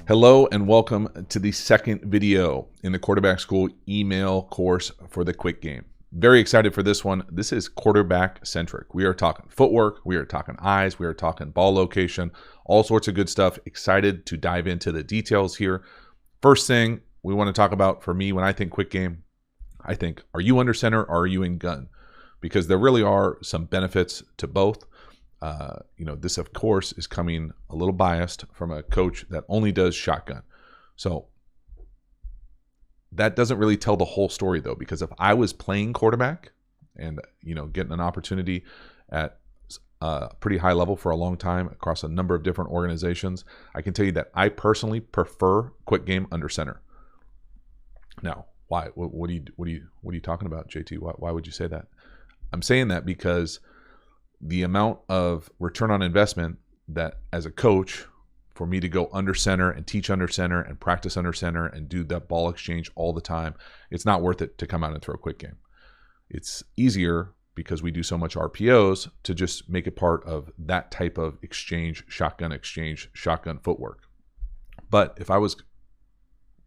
Hello and welcome to the second video in the quarterback school email course for the quick game. Very excited for this one. This is quarterback centric. We are talking footwork, we are talking eyes, we are talking ball location, all sorts of good stuff. Excited to dive into the details here. First thing we want to talk about for me when I think quick game, I think, are you under center or are you in gun? Because there really are some benefits to both. This, of course, is coming a little biased from a coach that only does shotgun. So that doesn't really tell the whole story, though, because if I was playing quarterback and, getting an opportunity at a pretty high level for a long time across a number of different organizations, I can tell you that I personally prefer quick game under center. Now, why? What are you talking about, JT? Why would you say that? I'm saying that because the amount of return on investment that as a coach for me to go under center and teach under center and practice under center and do that ball exchange all the time, it's not worth it to come out and throw a quick game. It's easier because we do so much RPOs to just make it part of that type of exchange, shotgun footwork. But if I was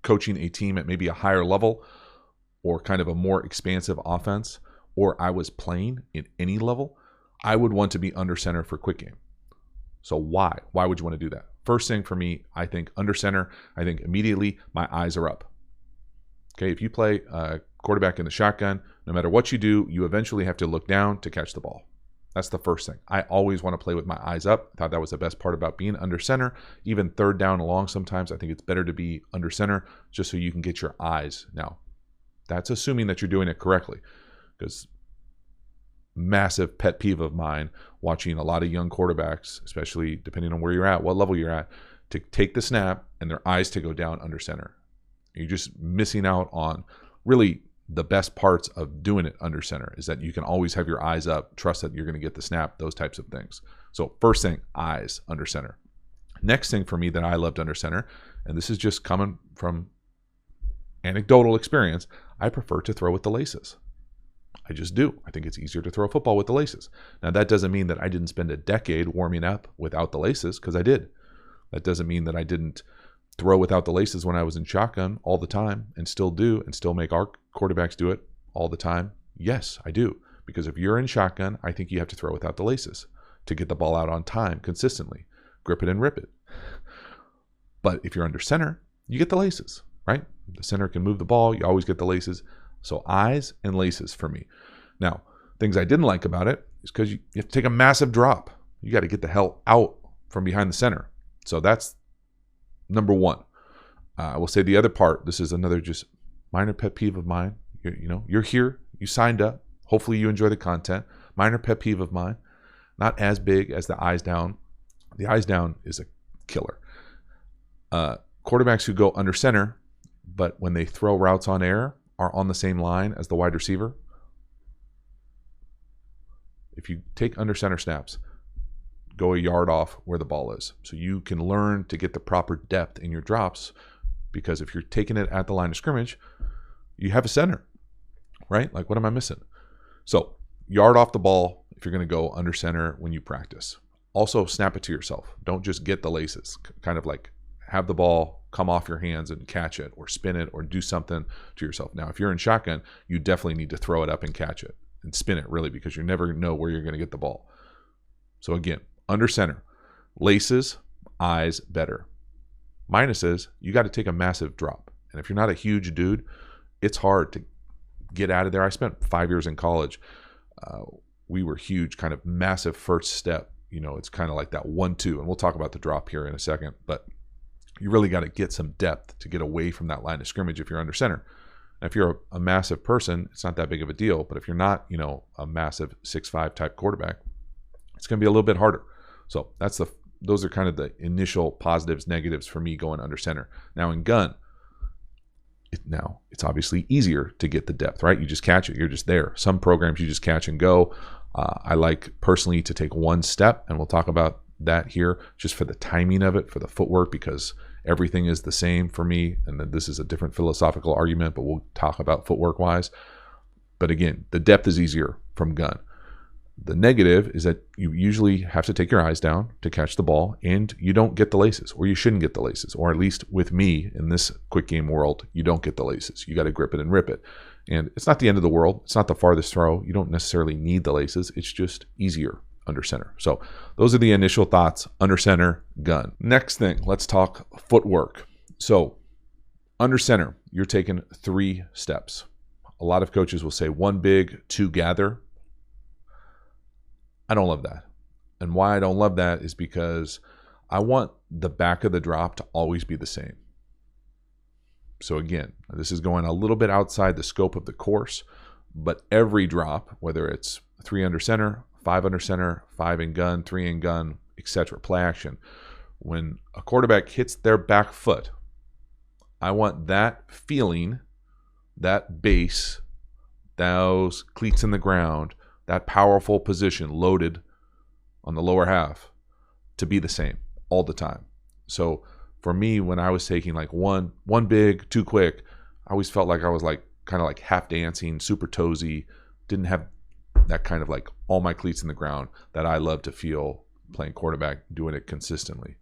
coaching a team at maybe a higher level or kind of a more expansive offense, or I was playing in any level, I would want to be under center for quick game. So why? Why would you want to do that? First thing for me, I think under center, I think immediately my eyes are up. Okay, if you play quarterback in the shotgun, no matter what you do, you eventually have to look down to catch the ball. That's the first thing. I always want to play with my eyes up. I thought that was the best part about being under center. Even third down and long sometimes, I think it's better to be under center just so you can get your eyes. Now, that's assuming that you're doing it correctly, because massive pet peeve of mine watching a lot of young quarterbacks, especially depending on where you're at, what level you're at, to take the snap and their eyes to go down under center. You're just missing out on really the best parts of doing it under center, is that you can always have your eyes up, trust that you're going to get the snap, those types of things. So first thing, eyes under center. Next thing for me that I loved under center, and this is just coming from anecdotal experience, I prefer to throw with the laces. I just do. I think it's easier to throw a football with the laces. Now, that doesn't mean that I didn't spend a decade warming up without the laces, because I did. That doesn't mean that I didn't throw without the laces when I was in shotgun all the time, and still do, and still make our quarterbacks do it all the time. Yes, I do. Because if you're in shotgun, I think you have to throw without the laces to get the ball out on time consistently. Grip it and rip it. But if you're under center, you get the laces, right? The center can move the ball. You always get the laces. So eyes and laces for me. Now, things I didn't like about it is because you have to take a massive drop. You got to get the hell out from behind the center. So that's number one. I will say the other part, this is another just minor pet peeve of mine. You're here, you signed up. Hopefully you enjoy the content. Minor pet peeve of mine. Not as big as the eyes down. The eyes down is a killer. Quarterbacks who go under center, but when they throw routes on air, are on the same line as the wide receiver. If you take under center snaps, go a yard off where the ball is. So you can learn to get the proper depth in your drops, because if you're taking it at the line of scrimmage, you have a center, right? Like, what am I missing? So yard off the ball if you're going to go under center when you practice. Also, snap it to yourself. Don't just get the laces. Kind of like have the ball come off your hands and catch it, or spin it, or do something to yourself. Now, if you're in shotgun, you definitely need to throw it up and catch it and spin it, really, because you never know where you're going to get the ball. So again, under center, laces, eyes, better. Minuses, you got to take a massive drop. And if you're not a huge dude, it's hard to get out of there. I spent 5 years in college. We were huge, kind of massive first step. It's kind of like that 1-2, and we'll talk about the drop here in a second, but you really got to get some depth to get away from that line of scrimmage if you're under center. Now, if you're a massive person, it's not that big of a deal. But if you're not, a massive 6'5" type quarterback, it's going to be a little bit harder. So those are kind of the initial positives, negatives for me going under center. Now in gun, it's obviously easier to get the depth, right? You just catch it. You're just there. Some programs you just catch and go. I like personally to take one step, and we'll talk about that here just for the timing of it, for the footwork, because everything is the same for me. And then this is a different philosophical argument, but we'll talk about footwork wise. But again, the depth is easier from gun. The negative is that you usually have to take your eyes down to catch the ball, and you don't get the laces, or you shouldn't get the laces, or at least with me in this quick game world, you don't get the laces. You got to grip it and rip it. And it's not the end of the world. It's not the farthest throw. You don't necessarily need the laces. It's just easier under center. So those are the initial thoughts, under center, gun. Next thing, let's talk footwork. So under center, you're taking 3 steps. A lot of coaches will say 1 big, 2 gather. I don't love that. And why I don't love that is because I want the back of the drop to always be the same. So again, this is going a little bit outside the scope of the course, but every drop, whether it's 3 under center, 5 under center, 5 in gun, 3 in gun, etc., play action, when a quarterback hits their back foot, I want that feeling, that base, those cleats in the ground, that powerful position loaded on the lower half to be the same all the time. So for me, when I was taking like one big, 2 quick, I always felt like I was like kind of like half dancing, super toesy, didn't have that kind of like all my cleats in the ground that I love to feel playing quarterback, doing it consistently.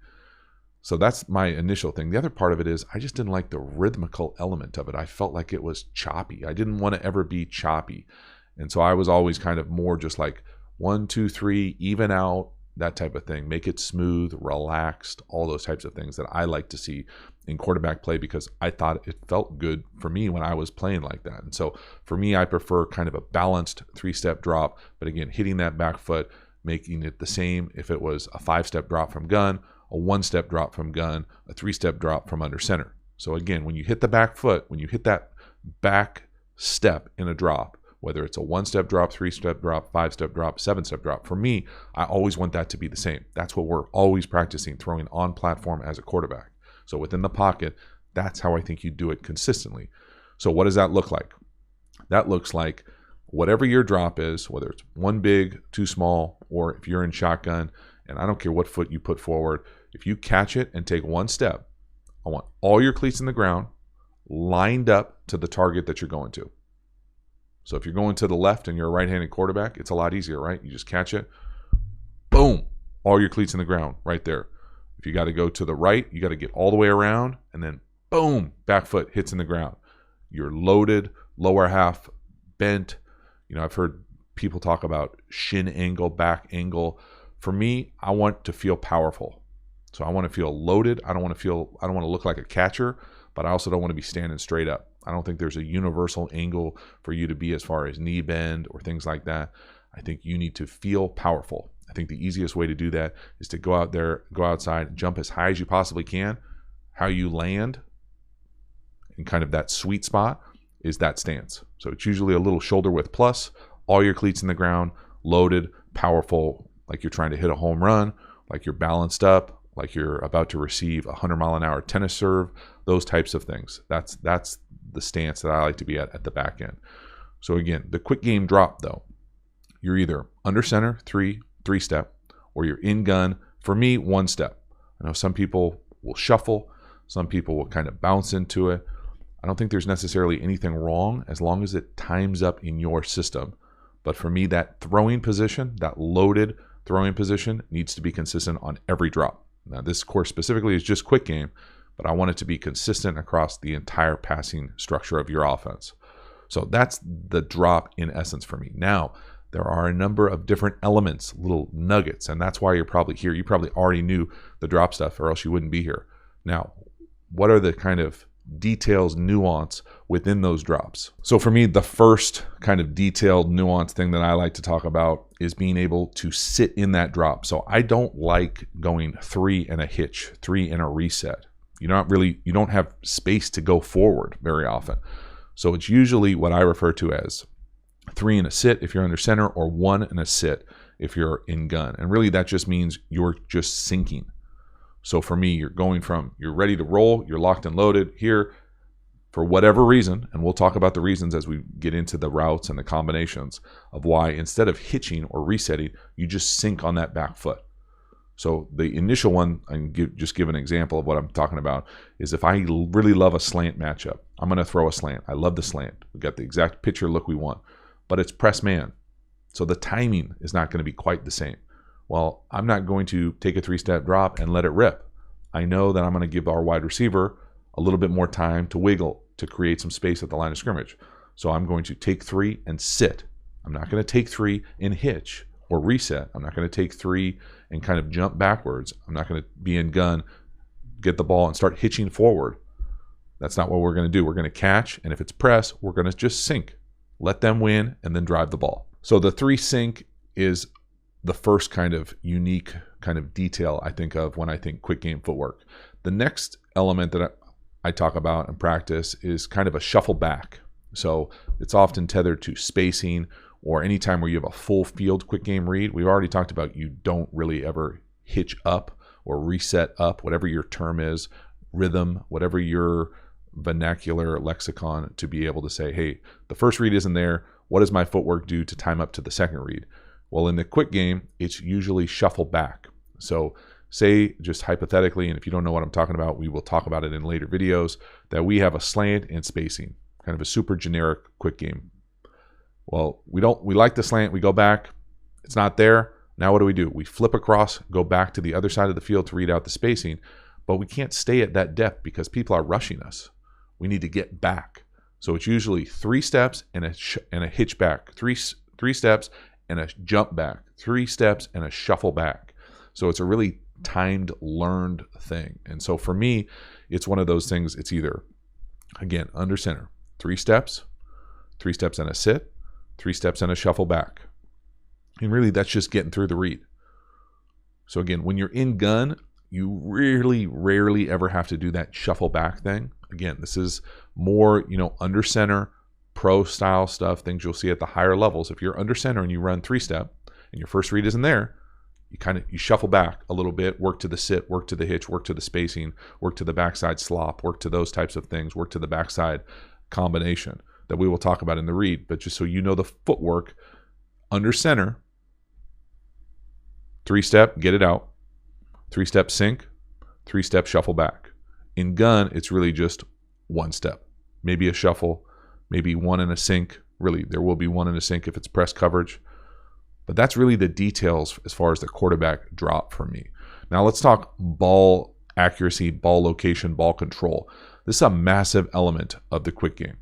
So that's my initial thing. The other part of it is I just didn't like the rhythmical element of it. I felt like it was choppy. I didn't want to ever be choppy. And so I was always kind of more just like 1, 2, 3, even out, that type of thing. Make it smooth, relaxed, all those types of things that I like to see in quarterback play because I thought it felt good for me when I was playing like that. And so for me, I prefer kind of a balanced 3-step drop, but again, hitting that back foot, making it the same if it was a 5-step drop from gun, a 1-step drop from gun, a 3-step drop from under center. So again, when you hit the back foot, when you hit that back step in a drop, whether it's a 1-step drop, 3-step drop, 5-step drop, 7-step drop, for me, I always want that to be the same. That's what we're always practicing, throwing on platform as a quarterback. So within the pocket, that's how I think you do it consistently. So what does that look like? That looks like whatever your drop is, whether it's 1 big, 2 small, or if you're in shotgun, and I don't care what foot you put forward, if you catch it and take 1 step, I want all your cleats in the ground lined up to the target that you're going to. So if you're going to the left and you're a right-handed quarterback, it's a lot easier, right? You just catch it, boom, all your cleats in the ground right there. If you got to go to the right, you got to get all the way around, and then boom, back foot hits in the ground. You're loaded, lower half bent. You know, I've heard people talk about shin angle, back angle. For me, I want to feel powerful. So I want to feel loaded. I don't want to look like a catcher, but I also don't want to be standing straight up. I don't think there's a universal angle for you to be as far as knee bend or things like that. I think you need to feel powerful. I think the easiest way to do that is to go out there, go outside, jump as high as you possibly can. How you land in kind of that sweet spot is that stance. So it's usually a little shoulder width plus, all your cleats in the ground, loaded, powerful, like you're trying to hit a home run, like you're balanced up, like you're about to receive a 100-mile-an-hour tennis serve, those types of things. That's the stance that I like to be at the back end. So again, the quick game drop though, you're either under center, 3-step, or you're in gun. For me, 1 step. I know some people will shuffle, some people will kind of bounce into it. I don't think there's necessarily anything wrong as long as it times up in your system. But for me, that throwing position, that loaded throwing position needs to be consistent on every drop. Now, this course specifically is just quick game, but I want it to be consistent across the entire passing structure of your offense. So that's the drop in essence for me. Now, there are a number of different elements, little nuggets, and that's why you're probably here. You probably already knew the drop stuff or else you wouldn't be here. Now, what are the kind of details, nuance within those drops? So for me, the first kind of detailed nuance thing that I like to talk about is being able to sit in that drop. So I don't like going 3 and a hitch, 3 and a reset. You don't have space to go forward very often. So it's usually what I refer to as 3 and a sit if you're under center, or 1 and a sit if you're in gun. And really that just means you're just sinking. So for me, you're ready to roll, you're locked and loaded here for whatever reason, and we'll talk about the reasons as we get into the routes and the combinations of why instead of hitching or resetting, you just sink on that back foot. So the initial one, I can give an example of what I'm talking about, is if I really love a slant matchup, I'm going to throw a slant. I love the slant. We got the exact pitcher look we want, but it's press man. So the timing is not going to be quite the same. Well, I'm not going to take a 3-step drop and let it rip. I know that I'm going to give our wide receiver a little bit more time to wiggle, to create some space at the line of scrimmage. So I'm going to take 3 and sit. I'm not going to take 3 and hitch or reset. I'm not going to take 3 and kind of jump backwards. I'm not going to be in gun, get the ball and start hitching forward. That's not what we're going to do. We're going to catch, and if it's press, we're going to just sink. Let them win and then drive the ball. So the 3 sink is the first kind of unique kind of detail I think of when I think quick game footwork. The next element that I talk about in practice is kind of a shuffle back. So it's often tethered to spacing or any time where you have a full field quick game read. We've already talked about you don't really ever hitch up or reset up, whatever your term is, rhythm, whatever your vernacular lexicon, to be able to say, hey, the first read isn't there. What does my footwork do to time up to the second read? Well, in the quick game, it's usually shuffle back. So say, just hypothetically, and if you don't know what I'm talking about, we will talk about it in later videos, that we have a slant and spacing, kind of a super generic quick game. Well, we like the slant, we go back, it's not there. Now what do? We flip across, go back to the other side of the field to read out the spacing, but we can't stay at that depth because people are rushing us. We need to get back. So it's usually 3 steps and a hitch back, three steps and a jump back, 3 steps and a shuffle back. So it's a really timed, learned thing. And so for me, it's one of those things. It's either, again, under center, 3 steps and a sit, 3 steps and a shuffle back. And really that's just getting through the read. So again, when you're in gun, you rarely ever have to do that shuffle back thing. Again, this is more, under center, pro style stuff, things you'll see at the higher levels. If you're under center and you run 3-step and your first read isn't there, you shuffle back a little bit, work to the sit, work to the hitch, work to the spacing, work to the backside slop, work to those types of things, work to the backside combination that we will talk about in the read. But just so you know the footwork, under center, 3-step, get it out, 3-step sink, 3-step shuffle back. In gun, it's really just 1 step, maybe a shuffle, maybe 1 and a sink. Really, there will be 1 and a sink if it's press coverage. But that's really the details as far as the quarterback drop for me. Now let's talk ball accuracy, ball location, ball control. This is a massive element of the quick game.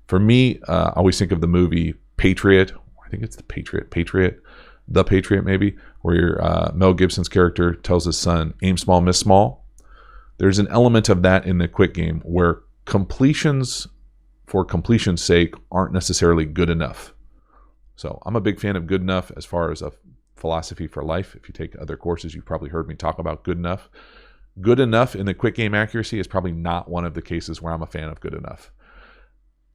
For me, I always think of the movie Patriot. I think it's The Patriot maybe, where Mel Gibson's character tells his son, aim small, miss small. There's an element of that in the quick game where completions for completion's sake aren't necessarily good enough. So I'm a big fan of good enough as far as a philosophy for life. If you take other courses, you've probably heard me talk about good enough. Good enough in the quick game accuracy is probably not one of the cases where I'm a fan of good enough.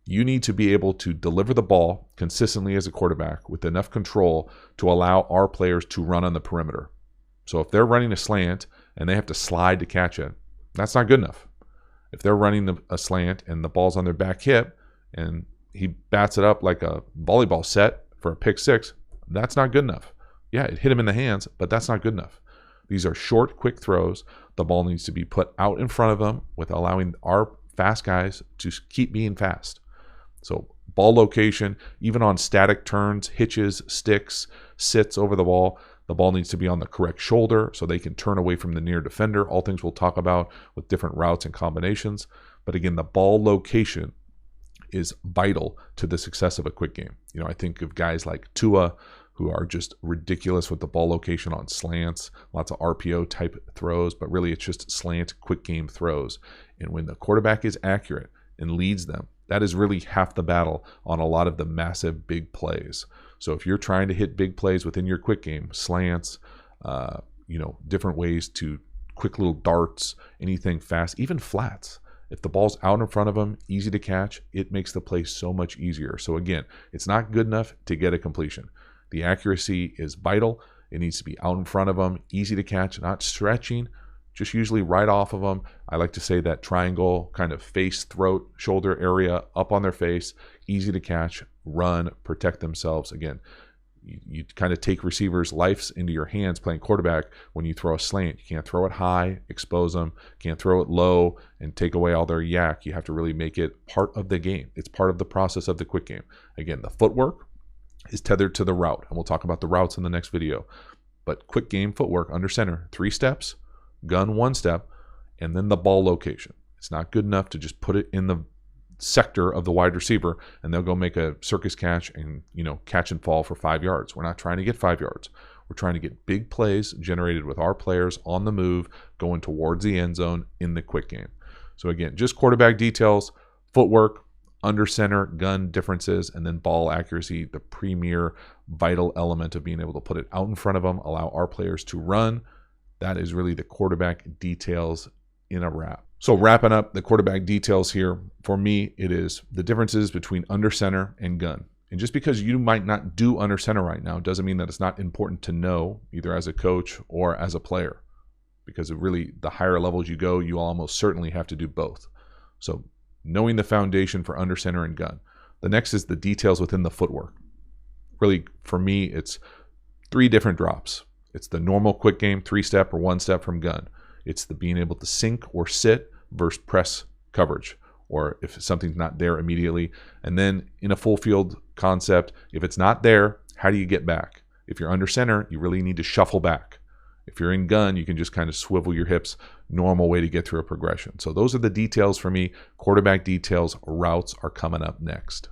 You need to be able to deliver the ball consistently as a quarterback with enough control to allow our players to run on the perimeter. So if they're running a slant and they have to slide to catch it, that's not good enough. If they're running a slant and the ball's on their back hip and he bats it up like a volleyball set for a pick 6, that's not good enough. Yeah, it hit him in the hands, but that's not good enough. These are short, quick throws. The ball needs to be put out in front of them with allowing our fast guys to keep being fast. So ball location, even on static turns, hitches, sticks, sits over the ball needs to be on the correct shoulder so they can turn away from the near defender. All things we'll talk about with different routes and combinations. But again, the ball location is vital to the success of a quick game. I think of guys like Tua, who are just ridiculous with the ball location on slants, lots of RPO type throws, but really it's just slant quick game throws. And when the quarterback is accurate and leads them, that is really half the battle on a lot of the massive big plays. So if you're trying to hit big plays within your quick game, slants, different ways to quick little darts, anything fast, even flats. If the ball's out in front of them, easy to catch, it makes the play so much easier. So again, it's not good enough to get a completion. The accuracy is vital. It needs to be out in front of them, easy to catch, not stretching, just usually right off of them. I like to say that triangle kind of face, throat, shoulder area up on their face, easy to catch, run, protect themselves. Again, you kind of take receivers' lives into your hands playing quarterback when you throw a slant. You can't throw it high, expose them. Can't throw it low and take away all their yak. You have to really make it part of the game. It's part of the process of the quick game. Again, the footwork, is tethered to the route. And we'll talk about the routes in the next video. But quick game footwork under center, 3 steps, gun 1 step, and then the ball location. It's not good enough to just put it in the sector of the wide receiver and they'll go make a circus catch and, catch and fall for 5 yards. We're not trying to get 5 yards. We're trying to get big plays generated with our players on the move, going towards the end zone in the quick game. So again, just quarterback details, footwork, under center, gun differences, and then ball accuracy, the premier vital element of being able to put it out in front of them, allow our players to run. That is really the quarterback details in a wrap. So wrapping up the quarterback details here, for me, it is the differences between under center and gun. And just because you might not do under center right now doesn't mean that it's not important to know, either as a coach or as a player. Because really, the higher levels you go, you almost certainly have to do both. So knowing the foundation for under center and gun. The next is the details within the footwork. Really, for me, it's 3 different drops. It's the normal quick game, 3-step or 1-step from gun. It's the being able to sink or sit versus press coverage, or if something's not there immediately. And then in a full field concept, if it's not there, how do you get back? If you're under center, you really need to shuffle back. If you're in gun, you can just kind of swivel your hips, normal way to get through a progression. So those are the details for me. Quarterback details, routes are coming up next.